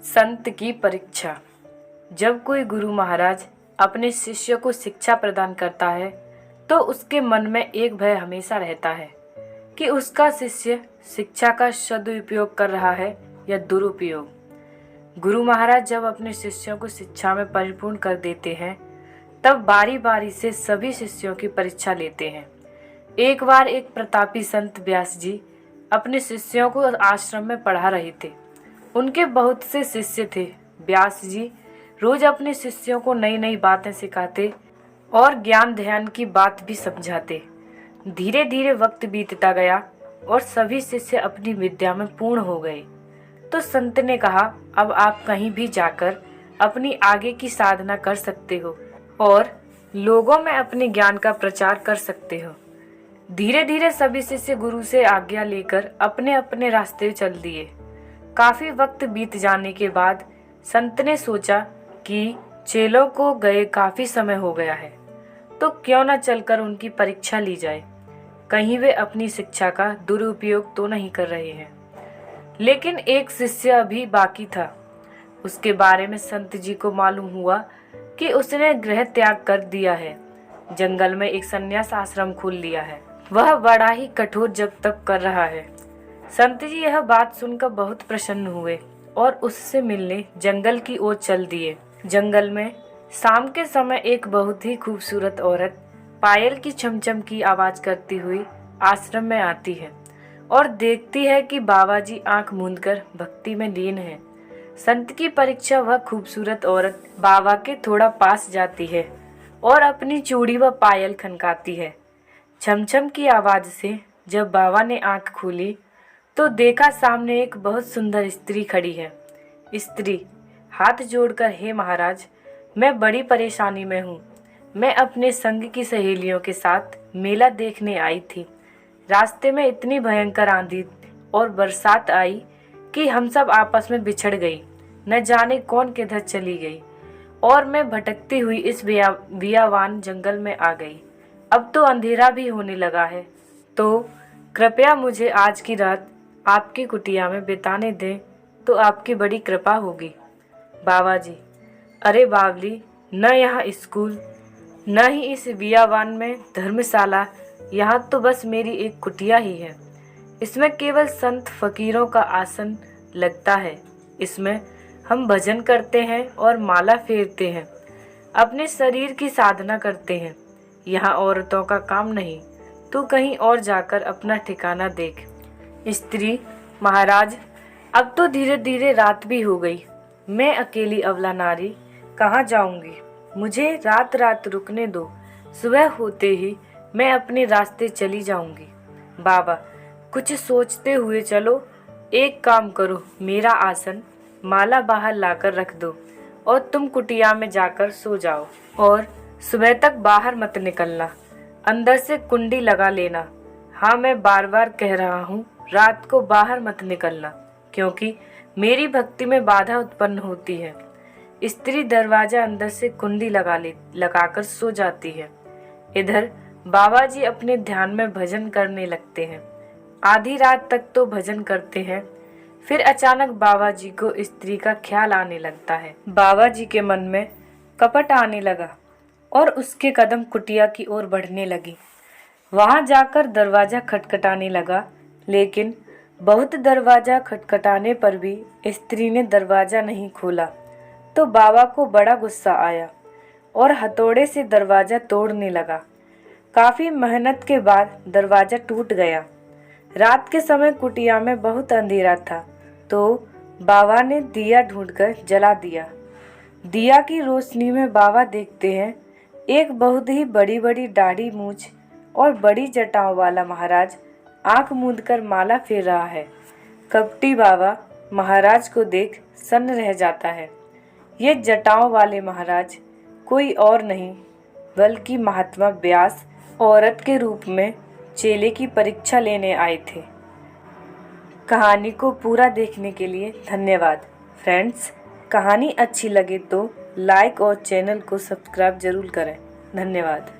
संत की परीक्षा। जब कोई गुरु महाराज अपने शिष्य को शिक्षा प्रदान करता है तो उसके मन में एक भय हमेशा रहता है कि उसका शिष्य शिक्षा का सदुपयोग कर रहा है या दुरुपयोग। गुरु महाराज जब अपने शिष्यों को शिक्षा में परिपूर्ण कर देते हैं तब बारी बारी से सभी शिष्यों की परीक्षा लेते हैं। एक बार एक प्रतापी संत व्यास जी अपने शिष्यों को आश्रम में पढ़ा रहे थे। उनके बहुत से शिष्य थे। व्यास जी रोज अपने शिष्यों को नई नई बातें सिखाते और ज्ञान ध्यान की बात भी समझाते। धीरे धीरे वक्त बीतता गया और सभी शिष्य अपनी विद्या में पूर्ण हो गए। तो संत ने कहा, अब आप कहीं भी जाकर अपनी आगे की साधना कर सकते हो और लोगों में अपने ज्ञान का प्रचार कर सकते हो। धीरे धीरे सभी शिष्य गुरु से आज्ञा लेकर अपने अपने रास्ते चल दिए। काफी वक्त बीत जाने के बाद संत ने सोचा कि चेलों को गए काफी समय हो गया है, तो क्यों न चलकर उनकी परीक्षा ली जाए, कहीं वे अपनी शिक्षा का दुरुपयोग तो नहीं कर रहे हैं। लेकिन एक शिष्य अभी बाकी था। उसके बारे में संत जी को मालूम हुआ कि उसने गृह त्याग कर दिया है, जंगल में एक संन्यास आश्रम खोल लिया है। वह बड़ा ही कठोर जप तप कर रहा है। संत जी यह बात सुनकर बहुत प्रसन्न हुए और उससे मिलने जंगल की ओर चल दिए। जंगल में शाम के समय एक बहुत ही खूबसूरत औरत पायल की छमछम की आवाज करती हुई आश्रम में आती है और देखती है कि बाबा जी आंख मूंदकर भक्ति में लीन है। संत की परीक्षा वह खूबसूरत औरत बाबा के थोड़ा पास जाती है और अपनी चूड़ी व पायल खनकाती है। छमछम की आवाज से जब बाबा ने आंख खोली तो देखा सामने एक बहुत सुंदर स्त्री खड़ी है। स्त्री हाथ जोड़कर, हे महाराज, मैं बड़ी परेशानी में हूँ। मैं अपने संग की सहेलियों के साथ मेला देखने आई थी। रास्ते में इतनी भयंकर आंधी और बरसात आई कि हम सब आपस में बिछड़ गई। न जाने कौन किधर चली गई और मैं भटकती हुई इस बियावान जंगल में आ गई। अब तो अंधेरा भी होने लगा है, तो कृपया मुझे आज की रात आपकी कुटिया में बिताने दें तो आपकी बड़ी कृपा होगी। बाबा जी, अरे बावली, न यहाँ स्कूल न ही इस बियावान में धर्मशाला, यहाँ तो बस मेरी एक कुटिया ही है। इसमें केवल संत फकीरों का आसन लगता है। इसमें हम भजन करते हैं और माला फेरते हैं, अपने शरीर की साधना करते हैं। यहाँ औरतों का काम नहीं, तू कहीं और जाकर अपना ठिकाना देख। स्त्री, महाराज, अब तो धीरे धीरे रात भी हो गई। मैं अकेली अबला नारी कहाँ जाऊंगी? मुझे रात रात रुकने दो। सुबह होते ही मैं अपने रास्ते चली जाऊंगी। बाबा, कुछ सोचते हुए चलो। एक काम करो, मेरा आसन माला बाहर लाकर रख दो और तुम कुटिया में जाकर सो जाओ और सुबह तक बाहर मत निकलना। अंदर से कुंडी लगा लेना। हाँ, मैं बार बार कह रहा हूँ, रात को बाहर मत निकलना, क्योंकि मेरी भक्ति में बाधा उत्पन्न होती है। स्त्री दरवाजा अंदर से कुंडी लगाकर सो जाती है। इधर बाबा जी अपने ध्यान में भजन करने लगते हैं। आधी रात तक तो भजन करते हैं। फिर अचानक बाबा जी को स्त्री का ख्याल आने लगता है। बाबा जी के मन में कपट आने लगा और उसके कदम कुटिया की ओर बढ़ने लगी। वहां जाकर दरवाजा खटखटाने लगा, लेकिन बहुत दरवाजा खटखटाने पर भी स्त्री ने दरवाजा नहीं खोला। तो बाबा को बड़ा गुस्सा आया और हथौड़े से दरवाजा तोड़ने लगा। काफी मेहनत के बाद दरवाजा टूट गया। रात के समय कुटिया में बहुत अंधेरा था, तो बाबा ने दिया ढूंढकर जला दिया। दिया की रोशनी में बाबा देखते हैं एक बहुत ही बड़ी बड़ी दाढ़ी मूछ और बड़ी जटाओं वाला महाराज आंख मूंदकर माला फेर रहा है। कपटी बाबा महाराज को देख सन्न रह जाता है। ये जटाओं वाले महाराज कोई और नहीं बल्कि महात्मा व्यास औरत के रूप में चेले की परीक्षा लेने आए थे। कहानी को पूरा देखने के लिए धन्यवाद। फ्रेंड्स, कहानी अच्छी लगे तो लाइक और चैनल को सब्सक्राइब जरूर करें। धन्यवाद।